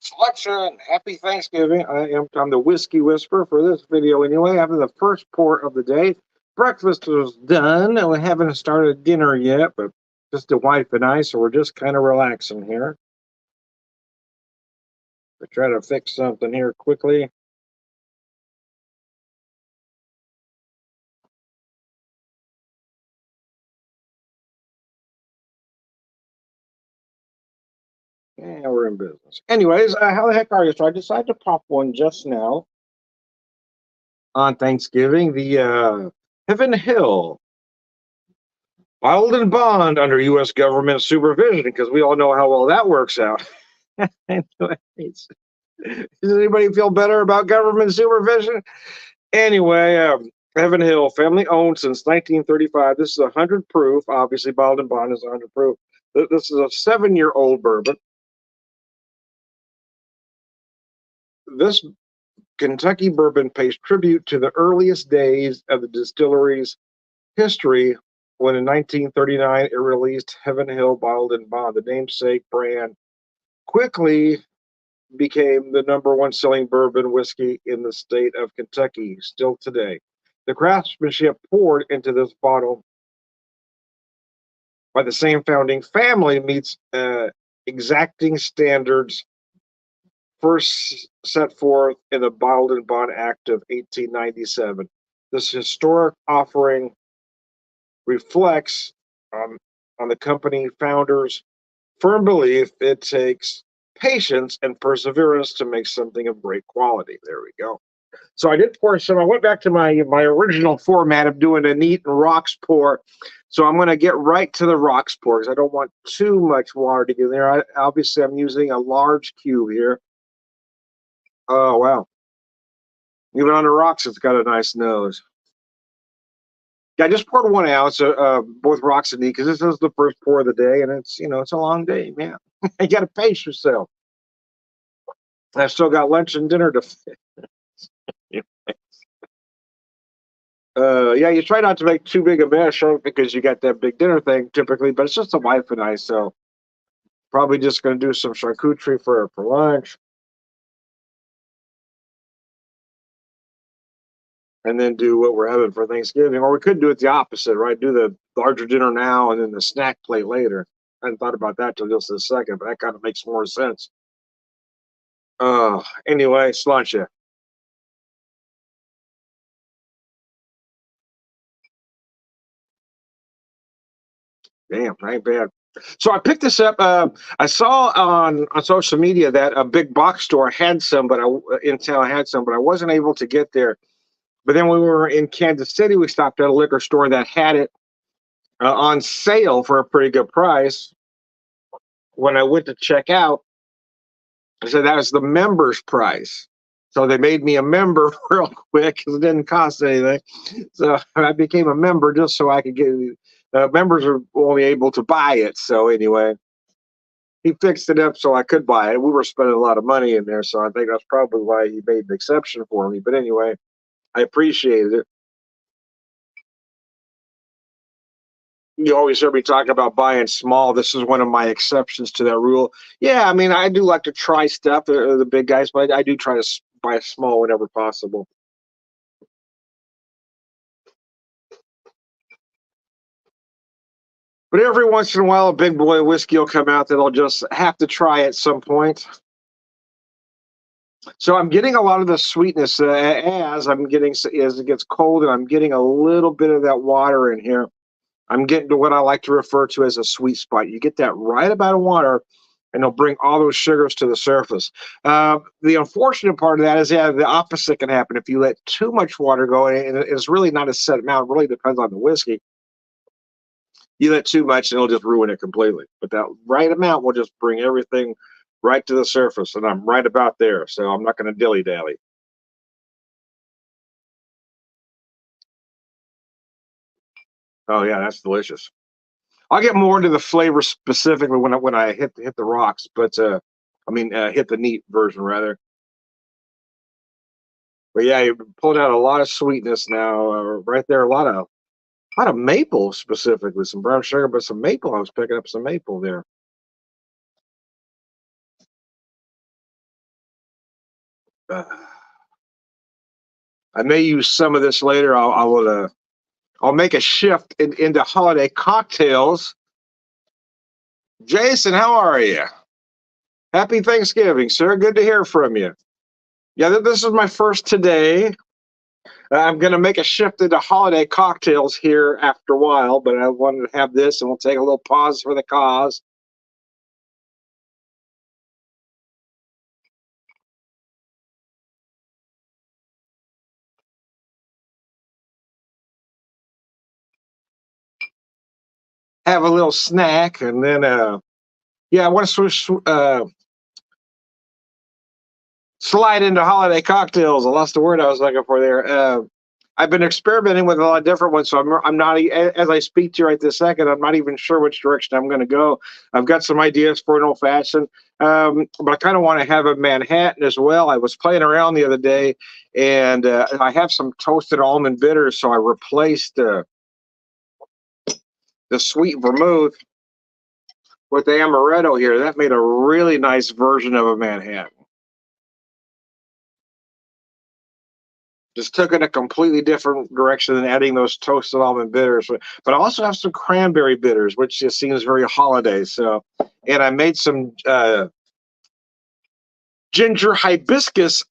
Selection. Happy Thanksgiving. I'm the Whiskey Whisperer for this video anyway. After the first pour of the day, breakfast was done, and we haven't started dinner yet, but just the wife and I, so we're just kind of relaxing here. We try to fix something here quickly. And we're in business. Anyways, how the heck are you? So I decided to pop one just now on Thanksgiving. The Heaven Hill filed and bond under U.S. government supervision, because we all know how well that works out. Anyways, does anybody feel better about government supervision? Anyway, Heaven Hill, family owned since 1935. This is 100 proof. Obviously, bottled and bond is 100 proof. This is a 7-year-old bourbon. This Kentucky bourbon pays tribute to the earliest days of the distillery's history when in 1939 it released Heaven Hill Bottled and Bond. The namesake brand quickly became the #1 selling bourbon whiskey in the state of Kentucky, still today. The craftsmanship poured into this bottle by the same founding family meets exacting standards first set forth in the Bottled and Bond Act of 1897. This historic offering reflects on the company founders' firm belief it takes patience and perseverance to make something of great quality. There we go. So I did pour some. I went back to my original format of doing a neat and rocks pour. So I'm going to get right to the rocks pour because I don't want too much water to get in there. Obviously, I'm using a large cube here. Oh, wow. Even on the rocks, it's got a nice nose. Yeah, I just poured 1 ounce, both rocks and neat, because this is the first pour of the day, and it's a long day, man. You got to pace yourself. I've still got lunch and dinner to yeah, you try not to make too big a mess because you got that big dinner thing typically, but it's just the wife and I, so probably just going to do some charcuterie for lunch, and then do what we're having for Thanksgiving. Or we could do it the opposite, right? Do the larger dinner now and then the snack plate later. I hadn't thought about that till just a second, but that kind of makes more sense. Anyway, sláinte. Damn, ain't bad. So I picked this up. I saw on social media that a big box store had some, but in town had some, but I wasn't able to get there. But then when we were in Kansas City, we stopped at a liquor store that had it on sale for a pretty good price. When I went to check out, I said that was the member's price. So they made me a member real quick because it didn't cost anything. So I became a member just so I could get. Members are only able to buy it. So anyway, he fixed it up so I could buy it. We were spending a lot of money in there, so I think that's probably why he made an exception for me. But anyway, I appreciated it. You always hear me talk about buying small. This is one of my exceptions to that rule. Yeah, I mean, I do like to try stuff, the big guys, but I do try to buy small whenever possible. But every once in a while, a big boy whiskey will come out that I'll just have to try at some point. So I'm getting a lot of the sweetness as it gets cold, and I'm getting a little bit of that water in here. I'm getting to what I like to refer to as a sweet spot. You get that right about a water, and it'll bring all those sugars to the surface. The unfortunate part of that is, yeah, the opposite can happen if you let too much water go. And it's really not a set amount. It really depends on the whiskey. You let too much, and it'll just ruin it completely. But that right amount will just bring everything right to the surface, and I'm right about there. So I'm not going to dilly dally. Oh yeah, that's delicious. I'll get more into the flavor specifically when I hit the rocks, but hit the neat version rather. But yeah, you pulled out a lot of sweetness now, right there. A lot of maple specifically, some brown sugar, but some maple. I was picking up some maple there. Uh, I may use some of this later. I'll make a shift into holiday cocktails. Jason, how are you? Happy Thanksgiving, sir. Good to hear from you. Yeah, this is my first today. I'm going to make a shift into holiday cocktails here after a while, but I wanted to have this, and we'll take a little pause for the cause. Have a little snack, and then, yeah, I want to switch, slide into holiday cocktails. I lost the word I was looking for there. I've been experimenting with a lot of different ones, so I'm not as I speak to you right this second. I'm not even sure which direction I'm going to go. I've got some ideas for an old fashioned, but I kind of want to have a Manhattan as well. I was playing around the other day, and I have some toasted almond bitters, so I replaced the sweet vermouth with the amaretto here. That made a really nice version of a Manhattan. Just took it a completely different direction than adding those toasted almond bitters. But I also have some cranberry bitters, which just seems very holiday. So, and I made some ginger hibiscus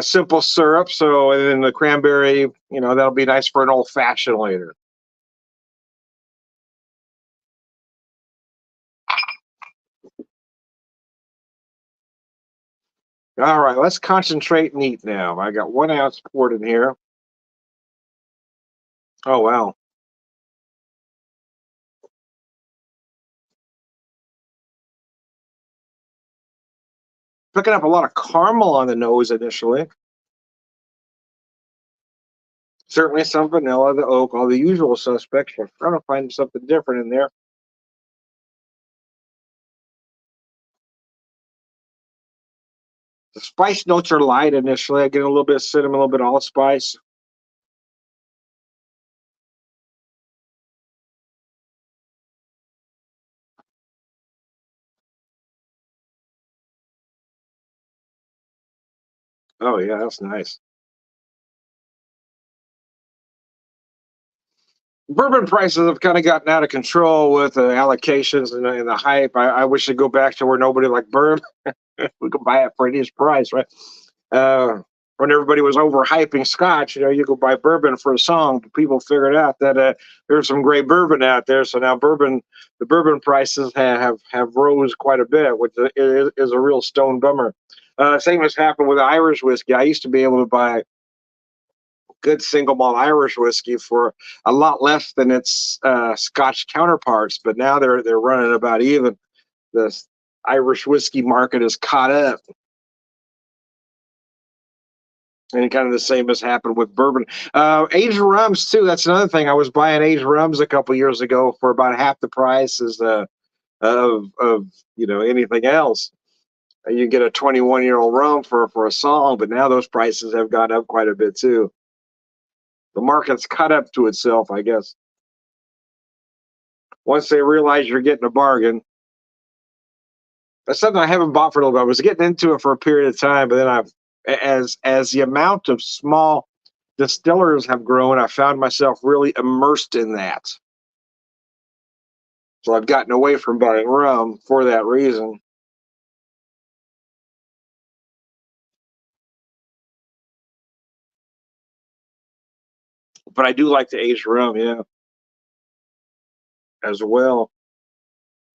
simple syrup. So, and then the cranberry, that'll be nice for an old fashioned later. All right, let's concentrate and eat now. I got 1 ounce poured in here. Oh, wow. Picking up a lot of caramel on the nose initially. Certainly some vanilla, the oak, all the usual suspects. I'm trying to find something different in there. The spice notes are light initially. I get a little bit of cinnamon, a little bit of allspice. Oh yeah, that's nice. Bourbon prices have kind of gotten out of control with the allocations and the hype. I wish they'd go back to where nobody liked bourbon. We could buy it for any price, right? Uh, when everybody was overhyping Scotch, you could buy bourbon for a song. But people figured out that there's some great bourbon out there. So now the bourbon prices have rose quite a bit, which is a real stone bummer. Same has happened with Irish whiskey. I used to be able to buy good single malt Irish whiskey for a lot less than its Scotch counterparts, but now they're running about even. The Irish whiskey market is caught up. And kind of the same has happened with bourbon. Aged rums too. That's another thing. I was buying aged rums a couple years ago for about half the price as of anything else. You get a 21-year-old rum for a song, but now those prices have gone up quite a bit too. The market's cut up to itself, I guess. Once they realize you're getting a bargain, that's something I haven't bought for a little bit. I was getting into it for a period of time, but then as the amount of small distillers have grown, I found myself really immersed in that. So I've gotten away from buying rum for that reason. But I do like the aged rum, yeah, as well.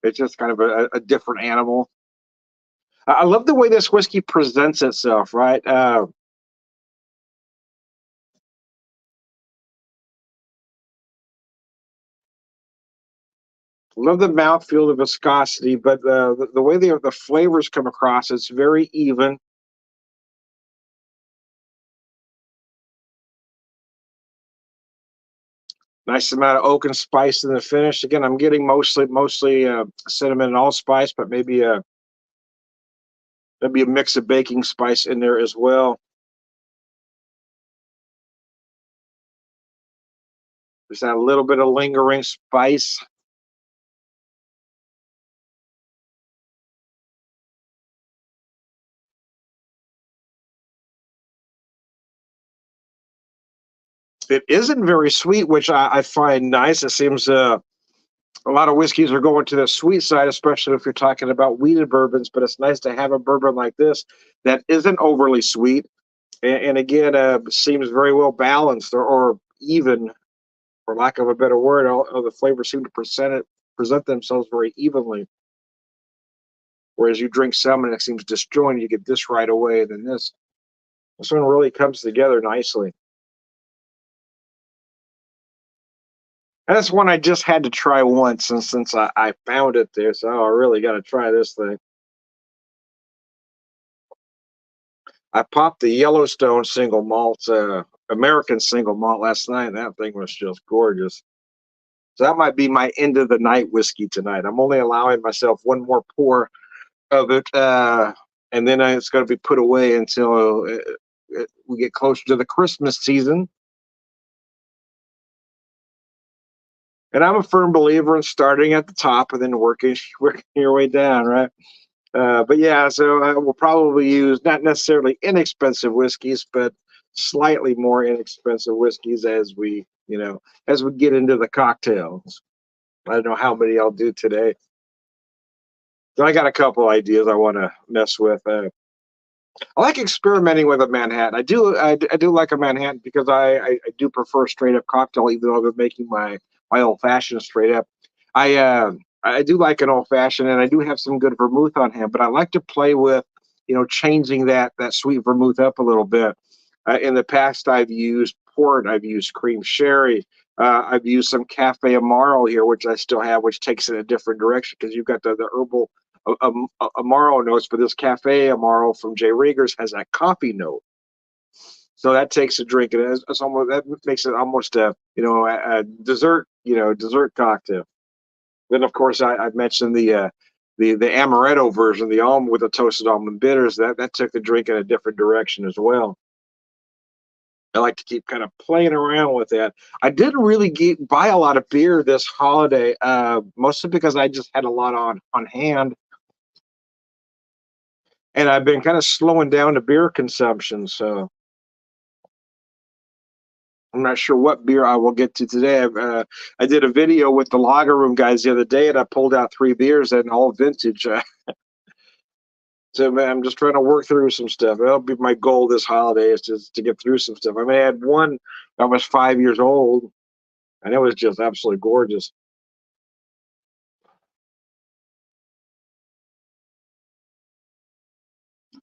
It's just kind of a different animal. I love the way this whiskey presents itself, right? Love the mouthfeel, the viscosity, but the way the flavors come across, it's very even. Nice amount of oak and spice in the finish. Again, I'm getting mostly cinnamon and allspice, but maybe a mix of baking spice in there as well. There's that little bit of lingering spice. It isn't very sweet, which I find nice. It seems a lot of whiskeys are going to the sweet side, especially if you're talking about wheated bourbons. But it's nice to have a bourbon like this that isn't overly sweet, and again, seems very well balanced or even, for lack of a better word. All of the flavors seem to present themselves very evenly. Whereas you drink some and it seems disjointed, you get this right away, then this one really comes together nicely. And that's one I just had to try once, and since I found it there, so I really got to try this thing. I popped the Yellowstone single malt, American single malt last night, and that thing was just gorgeous. So that might be my end of the night whiskey tonight. I'm only allowing myself one more pour of it, and then it's going to be put away until we get closer to the Christmas season. And I'm a firm believer in starting at the top and then working your way down, right? But yeah, so I will probably use not necessarily inexpensive whiskeys, but slightly more inexpensive whiskeys as as we get into the cocktails. I don't know how many I'll do today. So I got a couple ideas I want to mess with. I like experimenting with a Manhattan. I do like a Manhattan because I do prefer straight up cocktail, even though I've been making my old fashioned straight up. I do like an old fashioned, and I do have some good vermouth on hand. But I like to play with, changing that sweet vermouth up a little bit. In the past, I've used port, I've used cream sherry, I've used some Cafe Amaro here, which I still have, which takes it a different direction because you've got the herbal Amaro notes, but this Cafe Amaro from J. Rieger's has that coffee note. So that takes a drink, and it's almost that makes it almost a dessert, dessert cocktail. Then of course I've mentioned the amaretto version, the almond with the toasted almond bitters. That took the drink in a different direction as well. I like to keep kind of playing around with that. I didn't really buy a lot of beer this holiday, mostly because I just had a lot on hand, and I've been kind of slowing down the beer consumption. So I'm not sure what beer I will get to today. I did a video with the Lager Room guys the other day, and I pulled out 3 beers and all vintage. So man, I'm just trying to work through some stuff. That'll be my goal this holiday, is just to get through some stuff. I mean, I had one that was 5 years old, and it was just absolutely gorgeous.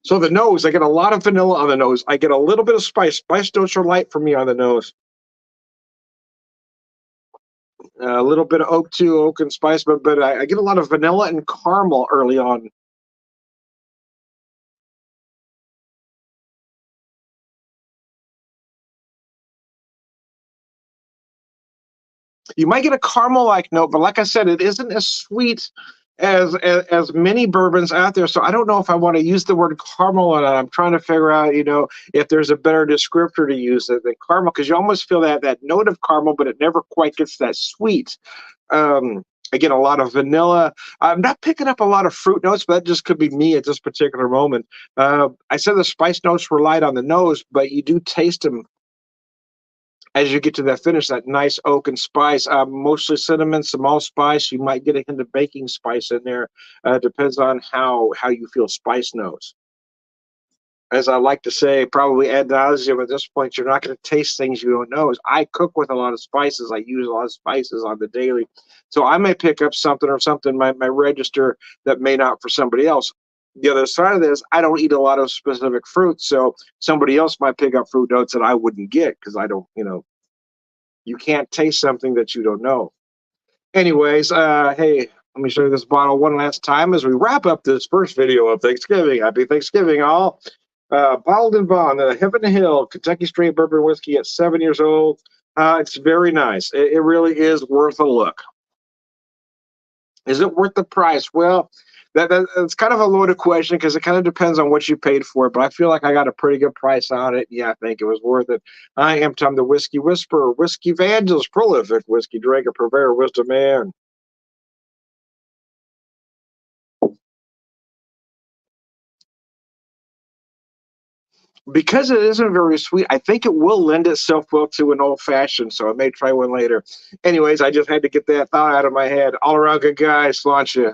So the nose, I get a lot of vanilla on the nose. I get a little bit of spice. Spice notes are light for me on the nose. A little bit of oak too, oak and spice, but I get a lot of vanilla and caramel early on. You might get a caramel-like note, but like I said, it isn't as sweet as many bourbons out there. So I don't know if I want to use the word caramel on it. I'm trying to figure out, if there's a better descriptor to use than caramel, because you almost feel that note of caramel, but it never quite gets that sweet. Again, a lot of vanilla. I'm not picking up a lot of fruit notes, but that just could be me at this particular moment. I said the spice notes were light on the nose, but you do taste them as you get to that finish, that nice oak and spice, mostly cinnamon, some allspice. You might get a hint of baking spice in there. Depends on how you feel spice notes. As I like to say, probably ad nauseum at this point, you're not going to taste things you don't know. As I cook with a lot of spices, I use a lot of spices on the daily. So I may pick up something or something, my register, that may not for somebody else. The other side of this, I don't eat a lot of specific fruits, so somebody else might pick up fruit notes that I wouldn't get because I don't, you can't taste something that you don't know. Anyways, hey, let me show you this bottle one last time as we wrap up this first video of Thanksgiving. Happy Thanksgiving, all. Bottled and Bond, the Heaven Hill Kentucky Straight Bourbon Whiskey at 7 years old. It's very nice. It really is worth a look. Is it worth the price? Well, that's kind of a loaded question because it kind of depends on what you paid for it. But I feel like I got a pretty good price on it. Yeah, I think it was worth it. I am Tom the Whiskey Whisperer, Whiskey Evangelist, prolific whiskey drinker, purveyor, wisdom man. Because it isn't very sweet, I think it will lend itself well to an old fashioned. So I may try one later. Anyways, I just had to get that thought out of my head. All around good guy, Sláinte.